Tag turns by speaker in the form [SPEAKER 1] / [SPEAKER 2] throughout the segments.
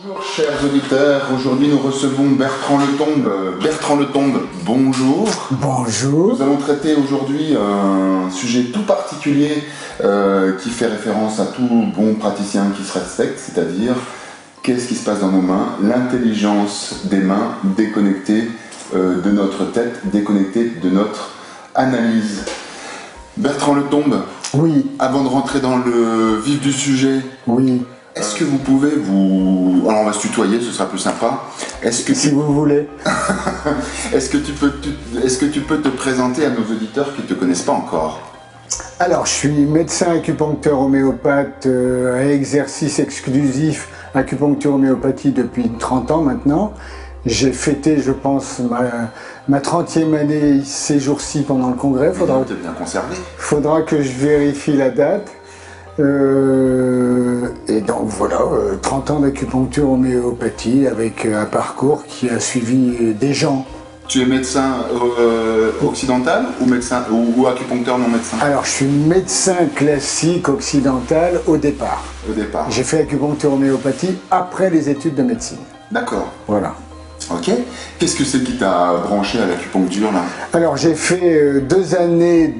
[SPEAKER 1] Bonjour chers auditeurs, aujourd'hui nous recevons Bertrand Letombe. Bertrand Letombe, bonjour.
[SPEAKER 2] Bonjour.
[SPEAKER 1] Nous allons traiter aujourd'hui un sujet tout particulier qui fait référence à tout bon praticien qui se respecte, c'est-à-dire qu'est-ce qui se passe dans nos mains, l'intelligence des mains déconnectée de notre tête, déconnectée de notre analyse. Bertrand Letombe,
[SPEAKER 2] oui.
[SPEAKER 1] Avant de rentrer dans le vif du sujet,
[SPEAKER 2] oui.
[SPEAKER 1] Est-ce que vous pouvez vous... Alors on va se tutoyer, ce sera plus sympa.
[SPEAKER 2] Si vous voulez.
[SPEAKER 1] Est-ce que tu peux te présenter à nos auditeurs qui ne te connaissent pas encore?
[SPEAKER 2] Alors, je suis médecin acupuncteur homéopathe à exercice exclusif acupuncture homéopathie depuis 30 ans maintenant. J'ai fêté, je pense, ma 30e année ces jours-ci pendant le congrès.
[SPEAKER 1] T'es bien conservé.
[SPEAKER 2] Faudra que je vérifie la date. Et donc voilà, 30 ans d'acupuncture homéopathie avec un parcours qui a suivi des gens.
[SPEAKER 1] Tu es médecin occidental ou acupuncteur non médecin?
[SPEAKER 2] Alors je suis médecin classique occidental au départ.
[SPEAKER 1] Au départ.
[SPEAKER 2] J'ai fait acupuncture homéopathie après les études de médecine.
[SPEAKER 1] D'accord.
[SPEAKER 2] Voilà.
[SPEAKER 1] Ok. Qu'est-ce que c'est qui t'a branché à l'acupuncture là?
[SPEAKER 2] Alors j'ai fait 2 années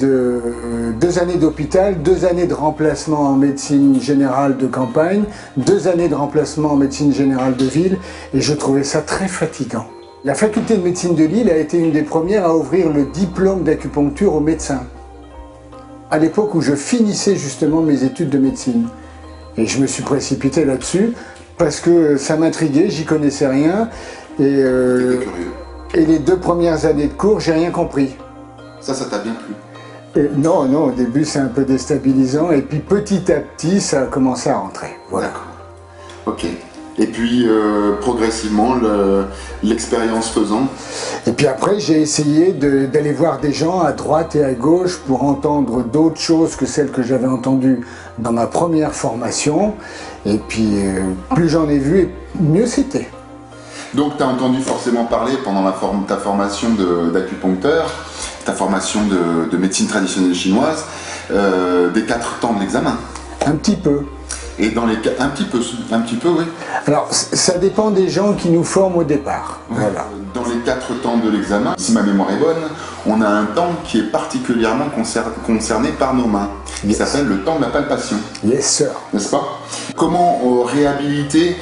[SPEAKER 2] d'hôpital, 2 années de remplacement en médecine générale de campagne, 2 années de remplacement en médecine générale de ville, et je trouvais ça très fatigant. La faculté de médecine de Lille a été une des premières à ouvrir le diplôme d'acupuncture aux médecins, à l'époque où je finissais justement mes études de médecine. Et je me suis précipité là-dessus parce que ça m'intriguait, j'y connaissais rien. Et les 2 premières années de cours, j'ai rien compris.
[SPEAKER 1] Ça t'a bien plu?
[SPEAKER 2] Non, au début c'est un peu déstabilisant, et puis petit à petit ça a commencé à rentrer. Voilà.
[SPEAKER 1] D'accord. Ok. Et puis progressivement, l'expérience faisant.
[SPEAKER 2] Et puis après j'ai essayé d'aller voir des gens à droite et à gauche pour entendre d'autres choses que celles que j'avais entendues dans ma première formation. Et puis plus j'en ai vu, mieux c'était.
[SPEAKER 1] Donc tu as entendu forcément parler pendant ta formation d'acupuncteur, ta formation de médecine traditionnelle chinoise, des 4 temps de l'examen.
[SPEAKER 2] Un petit peu.
[SPEAKER 1] Et dans les un petit peu, oui.
[SPEAKER 2] Alors ça dépend des gens qui nous forment au départ.
[SPEAKER 1] Ouais.
[SPEAKER 2] Voilà.
[SPEAKER 1] Dans les 4 temps de l'examen, si ma mémoire est bonne, on a un temps qui est particulièrement concerné par nos mains. Il s'appelle le temps de la palpation.
[SPEAKER 2] Yes sir.
[SPEAKER 1] N'est-ce pas? Comment réhabiliter,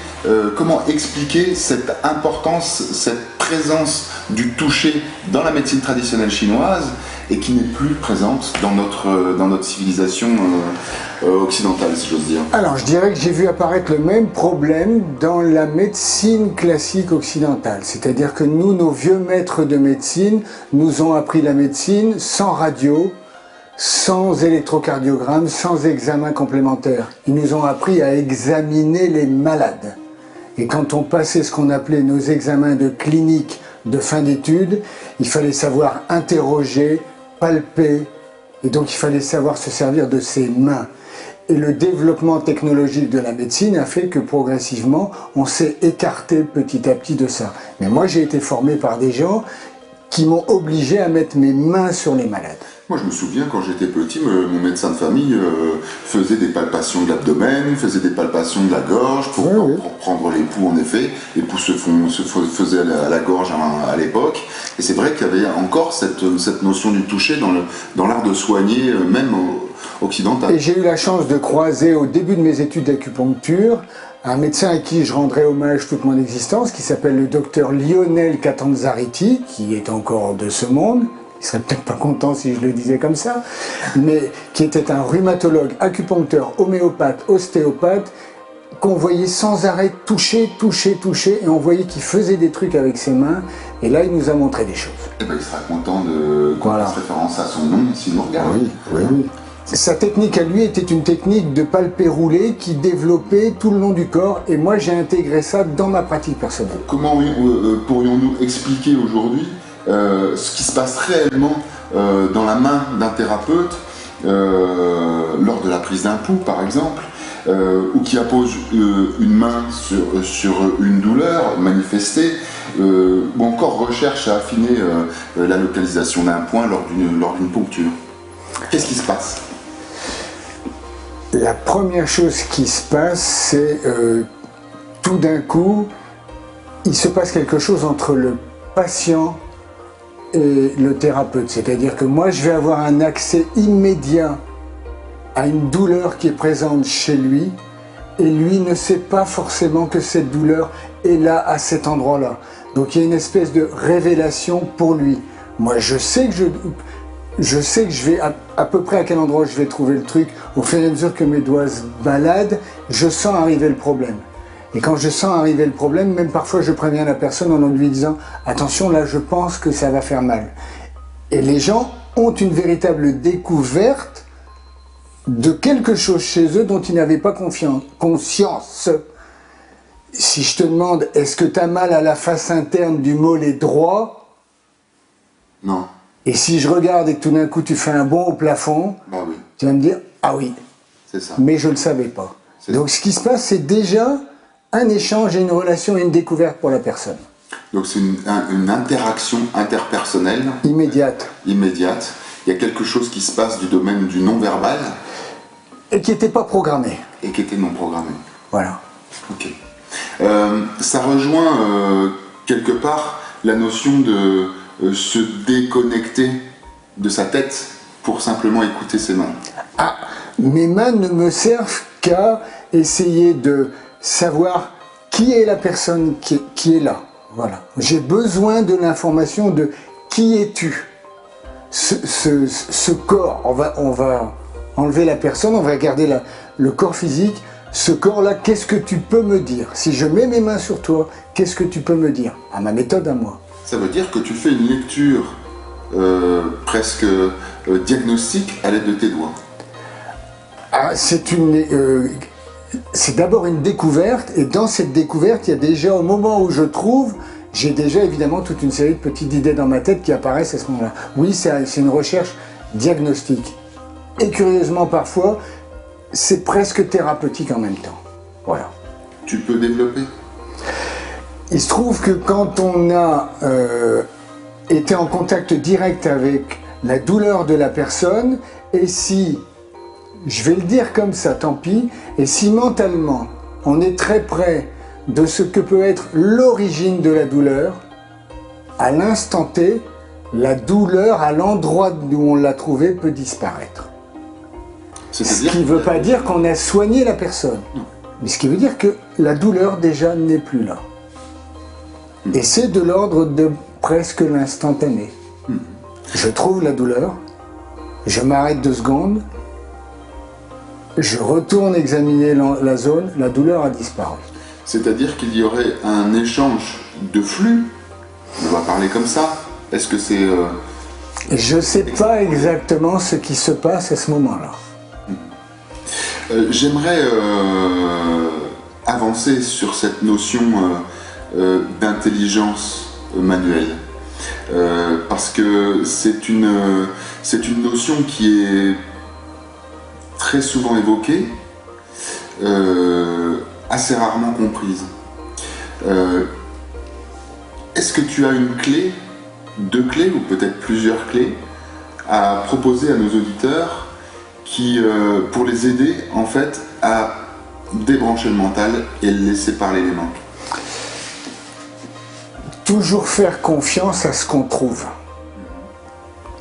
[SPEAKER 1] comment expliquer cette importance, cette présence du toucher dans la médecine traditionnelle chinoise et qui n'est plus présente dans notre civilisation occidentale, si j'ose dire?
[SPEAKER 2] Alors, je dirais que j'ai vu apparaître le même problème dans la médecine classique occidentale. C'est-à-dire que nous, nos vieux maîtres de médecine, nous ont appris la médecine sans radio, sans électrocardiogramme, sans examen complémentaire. Ils nous ont appris à examiner les malades. Et quand on passait ce qu'on appelait nos examens de clinique de fin d'études, il fallait savoir interroger, palper, et donc il fallait savoir se servir de ses mains. Et le développement technologique de la médecine a fait que progressivement, on s'est écarté petit à petit de ça. Mais moi, j'ai été formé par des gens qui m'ont obligé à mettre mes mains sur les malades.
[SPEAKER 1] Moi, je me souviens, quand j'étais petit, mon médecin de famille faisait des palpations de l'abdomen, faisait des palpations de la gorge pour prendre les pouls, en effet. Les pouls se faisaient à la gorge à l'époque. Et c'est vrai qu'il y avait encore cette notion du toucher dans l'art de soigner, même occidental. Et
[SPEAKER 2] j'ai eu la chance de croiser au début de mes études d'acupuncture un médecin à qui je rendrai hommage toute mon existence, qui s'appelle le docteur Lionel Catanzariti, qui est encore de ce monde. Il serait peut-être pas content si je le disais comme ça, mais qui était un rhumatologue, acupuncteur, homéopathe, ostéopathe, qu'on voyait sans arrêt toucher, et on voyait qu'il faisait des trucs avec ses mains, et là il nous a montré des choses.
[SPEAKER 1] Et ben, il sera content qu'on fasse référence à son nom s'il nous regarde.
[SPEAKER 2] Oui. Sa technique à lui était une technique de palpé roulé qui développait tout le long du corps, et moi j'ai intégré ça dans ma pratique personnelle.
[SPEAKER 1] Comment pourrions-nous expliquer aujourd'hui ce qui se passe réellement dans la main d'un thérapeute lors de la prise d'un pouls par exemple, ou qui appose une main sur une douleur manifestée, ou encore recherche à affiner la localisation d'un point lors d'une poncture? Qu'est-ce qui se passe?
[SPEAKER 2] La première chose qui se passe, c'est tout d'un coup, il se passe quelque chose entre le patient et le thérapeute. C'est-à-dire que moi, je vais avoir un accès immédiat à une douleur qui est présente chez lui, et lui ne sait pas forcément que cette douleur est là, à cet endroit-là. Donc il y a une espèce de révélation pour lui. Moi, je sais que je vais à peu près à quel endroit je vais trouver le truc. Au fur et à mesure que mes doigts se baladent, je sens arriver le problème. Et quand je sens arriver le problème, même parfois je préviens la personne en lui disant « Attention, là je pense que ça va faire mal ». Et les gens ont une véritable découverte de quelque chose chez eux dont ils n'avaient pas conscience. Si je te demande, est-ce que tu as mal à la face interne du mollet droit?
[SPEAKER 1] Non.
[SPEAKER 2] Et si je regarde et que tout d'un coup tu fais un bond au plafond,
[SPEAKER 1] Bah oui.
[SPEAKER 2] Tu vas me dire, ah oui,
[SPEAKER 1] c'est ça.
[SPEAKER 2] Mais je ne le savais pas. Donc ce qui se passe, c'est déjà un échange et une relation et une découverte pour la personne.
[SPEAKER 1] Donc c'est une interaction interpersonnelle.
[SPEAKER 2] Immédiate.
[SPEAKER 1] Immédiate. Il y a quelque chose qui se passe du domaine du non-verbal.
[SPEAKER 2] Et qui n'était pas programmé.
[SPEAKER 1] Et qui était non programmé.
[SPEAKER 2] Voilà.
[SPEAKER 1] Ok. Ça rejoint quelque part la notion de se déconnecter de sa tête pour simplement écouter ses mains.
[SPEAKER 2] Ah, mes mains ne me servent qu'à essayer de savoir qui est la personne qui est là. Voilà. J'ai besoin de l'information de qui es-tu. Ce corps, on va enlever la personne, on va garder le corps physique. Ce corps-là, qu'est-ce que tu peux me dire? Si je mets mes mains sur toi, qu'est-ce que tu peux me dire? À ma méthode, à moi.
[SPEAKER 1] Ça veut dire que tu fais une lecture presque diagnostique à l'aide de tes doigts.
[SPEAKER 2] Ah, c'est d'abord une découverte, et dans cette découverte, il y a déjà, au moment où je trouve, j'ai déjà évidemment toute une série de petites idées dans ma tête qui apparaissent à ce moment-là. Oui, c'est une recherche diagnostique. Et curieusement, parfois, c'est presque thérapeutique en même temps. Voilà.
[SPEAKER 1] Tu peux développer?
[SPEAKER 2] Il se trouve que quand on a été en contact direct avec la douleur de la personne, et si, je vais le dire comme ça, tant pis, et si mentalement on est très près de ce que peut être l'origine de la douleur, à l'instant T, la douleur à l'endroit où on l'a trouvée peut disparaître. Ce qui ne veut pas dire qu'on a soigné la personne, mais ce qui veut dire que la douleur déjà n'est plus là. Et c'est de l'ordre de presque l'instantané. Je trouve la douleur, je m'arrête 2 secondes, je retourne examiner la zone, la douleur a disparu.
[SPEAKER 1] C'est-à-dire qu'il y aurait un échange de flux, on va parler comme ça. Est-ce que c'est...
[SPEAKER 2] Je ne sais pas exactement ce qui se passe à ce moment-là.
[SPEAKER 1] J'aimerais avancer sur cette notion d'intelligence manuelle, parce que c'est une notion qui est très souvent évoquée, assez rarement comprise. Est-ce que tu as une clé, 2 clés ou peut-être plusieurs clés à proposer à nos auditeurs pour les aider en fait à débrancher le mental et le laisser parler les mains?
[SPEAKER 2] Toujours faire confiance à ce qu'on trouve.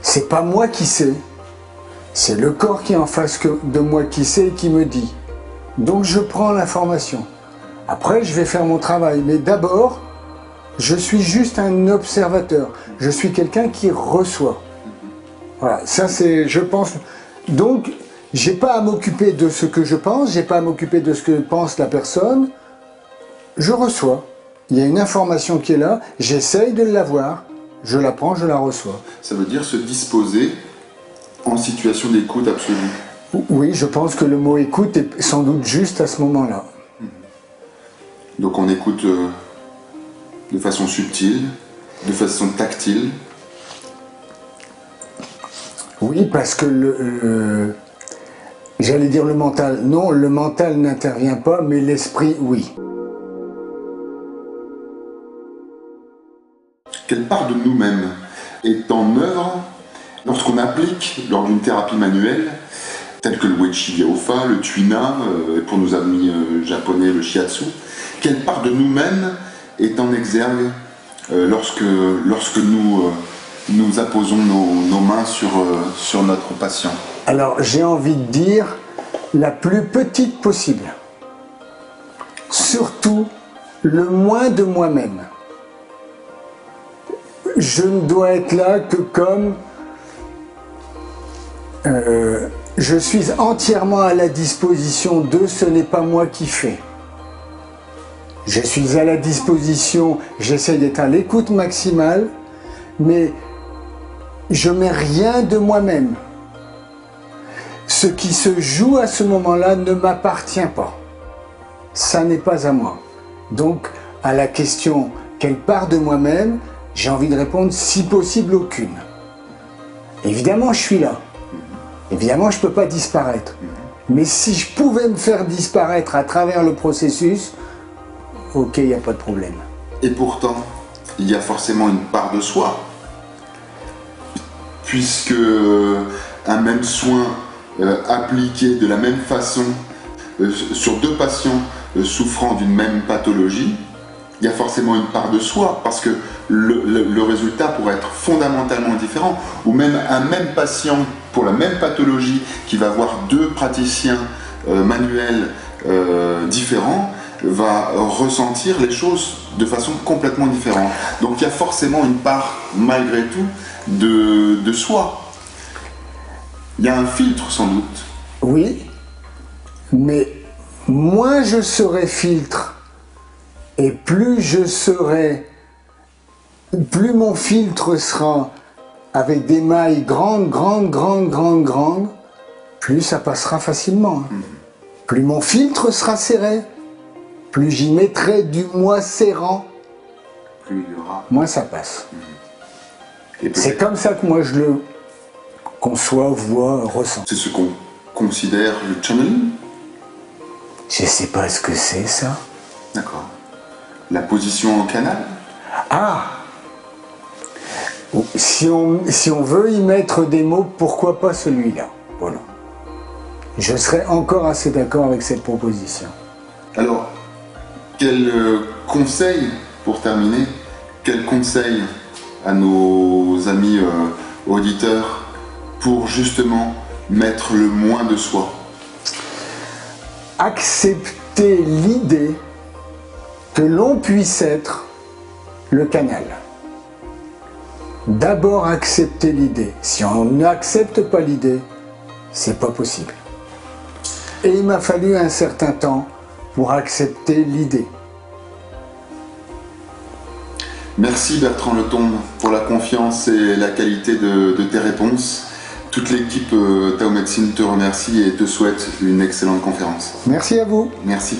[SPEAKER 2] C'est pas moi qui sais, c'est le corps qui est en face de moi qui sait et qui me dit. Donc je prends l'information. Après je vais faire mon travail, mais d'abord je suis juste un observateur. Je suis quelqu'un qui reçoit. Voilà, ça c'est, je pense. Donc, j'ai pas à m'occuper de ce que je pense, j'ai pas à m'occuper de ce que pense la personne. Je reçois. Il y a une information qui est là, j'essaye de l'avoir, je la prends, je la reçois.
[SPEAKER 1] Ça veut dire se disposer en situation d'écoute absolue.
[SPEAKER 2] Oui, je pense que le mot écoute est sans doute juste à ce moment-là.
[SPEAKER 1] Donc on écoute de façon subtile, de façon tactile.
[SPEAKER 2] Oui, parce que j'allais dire le mental. Non, le mental n'intervient pas, mais l'esprit, oui.
[SPEAKER 1] Quelle part de nous-mêmes est en œuvre lorsqu'on applique, lors d'une thérapie manuelle, telle que le Uechi Gyaofa, le Tuina, pour nos amis japonais, le Shiatsu, quelle part de nous-mêmes est en exergue lorsque nous apposons nos mains sur notre patient?
[SPEAKER 2] Alors j'ai envie de dire la plus petite possible. Surtout le moins de moi-même. Je ne dois être là que comme je suis entièrement à la disposition d'eux, ce n'est pas moi qui fais. Je suis à la disposition, j'essaie d'être à l'écoute maximale, mais je mets rien de moi-même. Ce qui se joue à ce moment-là ne m'appartient pas. Ça n'est pas à moi. Donc, à la question « quelle part de moi-même ?» j'ai envie de répondre « si possible, aucune ». Évidemment, je suis là. Évidemment, je ne peux pas disparaître. Mais si je pouvais me faire disparaître à travers le processus, ok, il n'y a pas de problème.
[SPEAKER 1] Et pourtant, il y a forcément une part de soi. Puisque un même soin appliqué de la même façon sur deux patients souffrant d'une même pathologie, il y a forcément une part de soi, parce que le résultat pourrait être fondamentalement différent, ou même un même patient pour la même pathologie qui va voir deux praticiens manuels différents, va ressentir les choses de façon complètement différente. Donc il y a forcément une part, malgré tout, de soi. Il y a un filtre sans doute.
[SPEAKER 2] Oui, mais moins je serai filtre et plus mon filtre sera avec des mailles grandes, plus ça passera facilement. Plus mon filtre sera serré, plus j'y mettrai du moi serrant,
[SPEAKER 1] Plus il y aura.
[SPEAKER 2] moins ça passe. C'est comme ça que moi je le conçois, vois, ressens.
[SPEAKER 1] C'est ce qu'on considère le channeling?
[SPEAKER 2] Je sais pas ce que c'est ça.
[SPEAKER 1] D'accord. La position en canal?
[SPEAKER 2] Ah! Si on veut y mettre des mots, pourquoi pas celui-là? Voilà. Je serais encore assez d'accord avec cette proposition.
[SPEAKER 1] Alors, quel conseil, pour terminer, quel conseil à nos amis auditeurs pour justement mettre le moins de soi?
[SPEAKER 2] Accepter l'idée que l'on puisse être le canal. D'abord accepter l'idée. Si on n'accepte pas l'idée, c'est pas possible. Et il m'a fallu un certain temps pour accepter l'idée.
[SPEAKER 1] Merci Bertrand Letombe pour la confiance et la qualité de tes réponses. Toute l'équipe Tao Médecine te remercie et te souhaite une excellente conférence.
[SPEAKER 2] Merci à vous.
[SPEAKER 1] Merci.